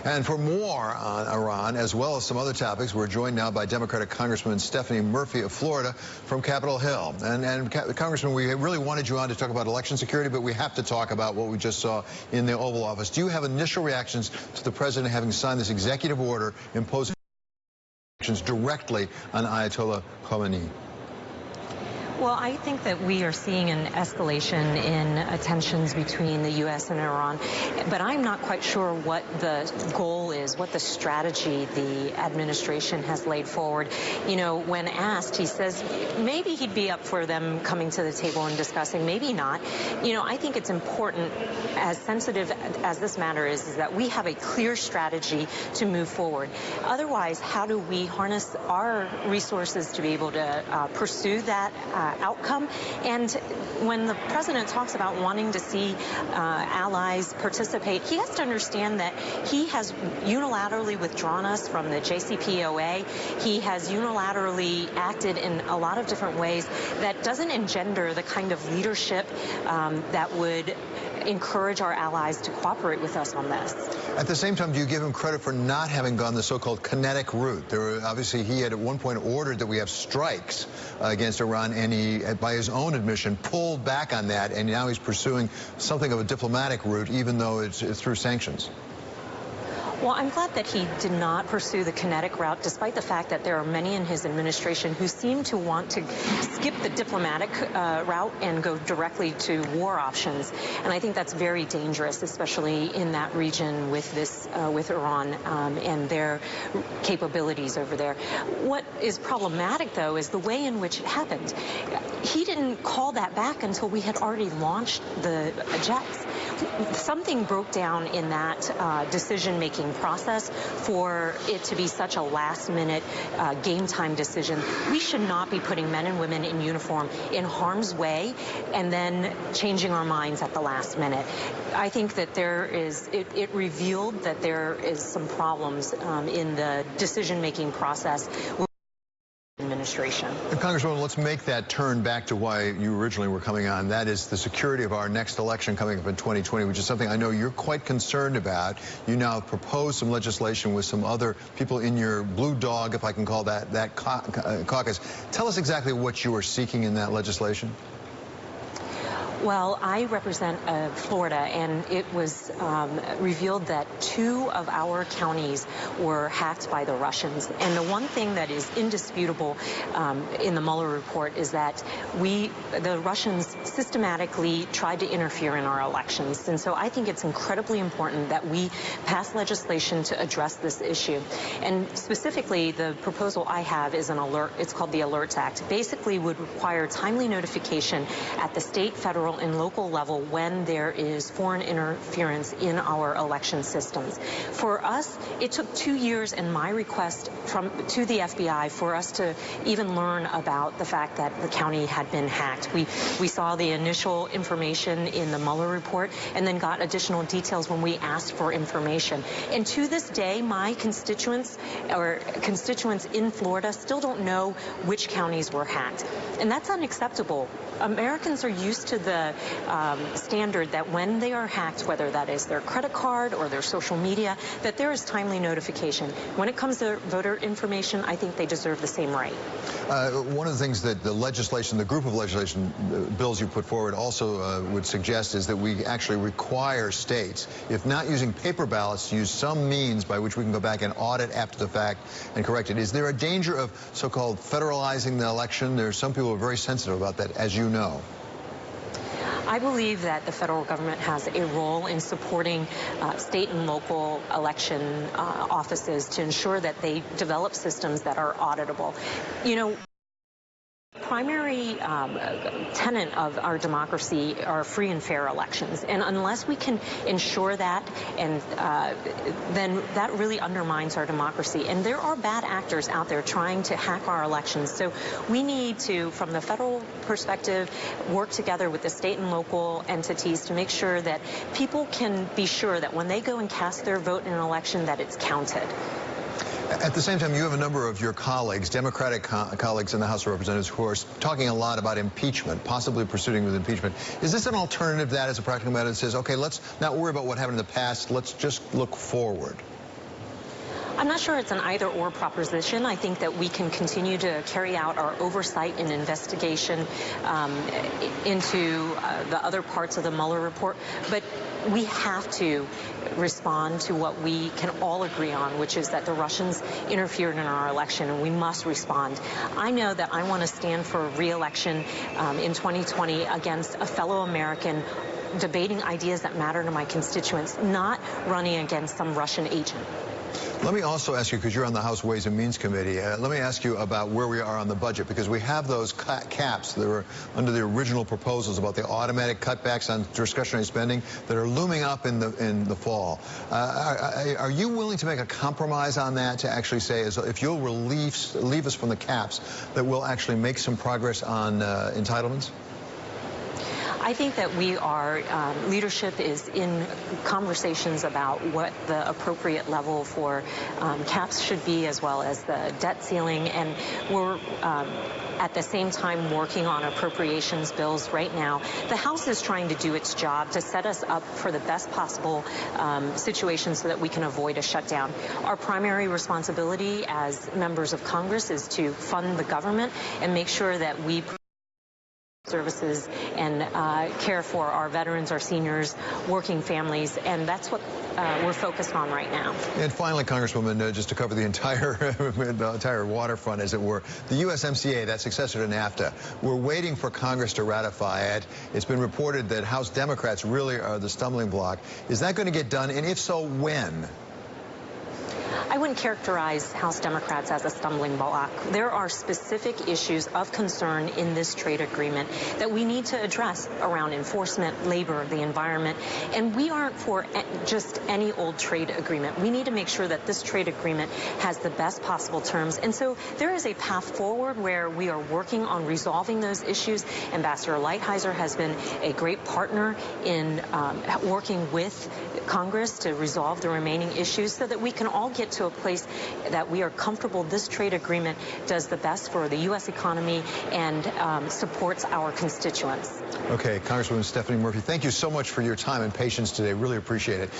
And for more on Iran, as well as some other topics, we're joined now by Democratic Congresswoman Stephanie Murphy of Florida from Capitol Hill. And Congressman, we really wanted you on to talk about election security, but we have to talk about what we just saw in the Oval Office. Do you have initial reactions to the president having signed this executive order imposing sanctions directly on Ayatollah Khamenei? Well, I think that we are seeing an escalation in tensions between the U.S. and Iran, but I'm not quite sure what the goal is, what the strategy the administration has laid forward. You know, when asked, he says maybe he'd be up for them coming to the table and discussing, maybe not. You know, I think it's important, as sensitive as this matter is that we have a clear strategy to move forward. Otherwise, how do we harness our resources to be able to pursue that outcome? And when the president talks about wanting to see allies participate, he has to understand that he has unilaterally withdrawn us from the JCPOA. He has unilaterally acted in a lot of different ways that doesn't engender the kind of leadership that would encourage our allies to cooperate with us on this. At the same time, do you give him credit for not having gone the so-called kinetic route? Obviously, he had at one point ordered that we have strikes against Iran, and he, by his own admission, pulled back on that, and now he's pursuing something of a diplomatic route, even though it's through sanctions. Well, I'm glad that he did not pursue the kinetic route, despite the fact that there are many in his administration who seem to want to skip the diplomatic route and go directly to war options. And I think that's very dangerous, especially in that region with with Iran and their capabilities over there. What is problematic, though, is the way in which it happened. He didn't call that back until we had already launched the jets. Something broke down in that decision-making process for it to be such a last-minute game time decision. We should not be putting men and women in uniform in harm's way and then changing our minds at the last minute. I think that it revealed that there is some problems in the decision-making process. Administration. Congresswoman, let's make that turn back to why you originally were coming on. That is the security of our next election coming up in 2020, which is something I know you're quite concerned about. You now propose some legislation with some other people in your blue dog, if I can call that caucus. Tell us exactly what you are seeking in that legislation. Well, I represent Florida, and it was revealed that 2 of our counties were hacked by the Russians. And the one thing that is indisputable in the Mueller report is that the Russians systematically tried to interfere in our elections. And so I think it's incredibly important that we pass legislation to address this issue. And specifically, the proposal I have is an alert. It's called the Alerts Act. Basically would require timely notification at the state, federal, and local level when there is foreign interference in our election systems. For us, it took 2 years and my request to the FBI for us to even learn about the fact that the county had been hacked. We saw the initial information in the Mueller report and then got additional details when we asked for information. And to this day, my constituents in Florida still don't know which counties were hacked. And that's unacceptable. Americans are used to the standard that when they are hacked, whether that is their credit card or their social media, that there is timely notification. When it comes to voter information, I think they deserve the same right. One of the things that the group of legislation bills you put forward also would suggest is that we actually require states, if not using paper ballots, to use some means by which we can go back and audit after the fact and correct it. Is there a danger of so-called federalizing the election? There are some people who are very sensitive about that, as you know. I believe that the federal government has a role in supporting state and local election offices to ensure that they develop systems that are auditable. You know, primary tenet of our democracy are free and fair elections, and unless we can ensure that, and then that really undermines our democracy. And there are bad actors out there trying to hack our elections, so we need to, from the federal perspective, work together with the state and local entities to make sure that people can be sure that when they go and cast their vote in an election, that it's counted. At the same time, you have a number of your colleagues, Democratic colleagues in the House of Representatives, who are talking a lot about impeachment, possibly proceeding with impeachment. Is this an alternative to that as a practical matter that says, okay, let's not worry about what happened in the past, let's just look forward? I'm not sure it's an either-or proposition. I think that we can continue to carry out our oversight and investigation into the other parts of the Mueller report, but we have to respond to what we can all agree on, which is that the Russians interfered in our election, and we must respond. I know that I want to stand for re-election in 2020 against a fellow American, debating ideas that matter to my constituents, not running against some Russian agent. Let me also ask you, because you're on the House Ways and Means Committee, let me ask you about where we are on the budget, because we have those caps that were under the original proposals about the automatic cutbacks on discretionary spending that are looming up in the fall. Are you willing to make a compromise on that, to actually say, if you'll relieve us from the caps, that we'll actually make some progress on entitlements? I think that leadership is in conversations about what the appropriate level for caps should be, as well as the debt ceiling, and we're at the same time working on appropriations bills right now. The House is trying to do its job to set us up for the best possible situation so that we can avoid a shutdown. Our primary responsibility as members of Congress is to fund the government and make sure that we services and care for our veterans, our seniors, working families, and that's what we're focused on right now. And finally, Congresswoman, just to cover the entire waterfront, as it were, the USMCA, that successor to NAFTA, we're waiting for Congress to ratify it. It's been reported that House Democrats really are the stumbling block. Is that going to get done, and if so, when? I wouldn't characterize House Democrats as a stumbling block. There are specific issues of concern in this trade agreement that we need to address around enforcement, labor, the environment, and we aren't for just any old trade agreement. We need to make sure that this trade agreement has the best possible terms, and so there is a path forward where we are working on resolving those issues. Ambassador Lighthizer has been a great partner in working with Congress to resolve the remaining issues so that we can all get to a place that we are comfortable this trade agreement does the best for the U.S. economy and supports our constituents. Okay, Congresswoman Stephanie Murphy, thank you so much for your time and patience today. Really appreciate it.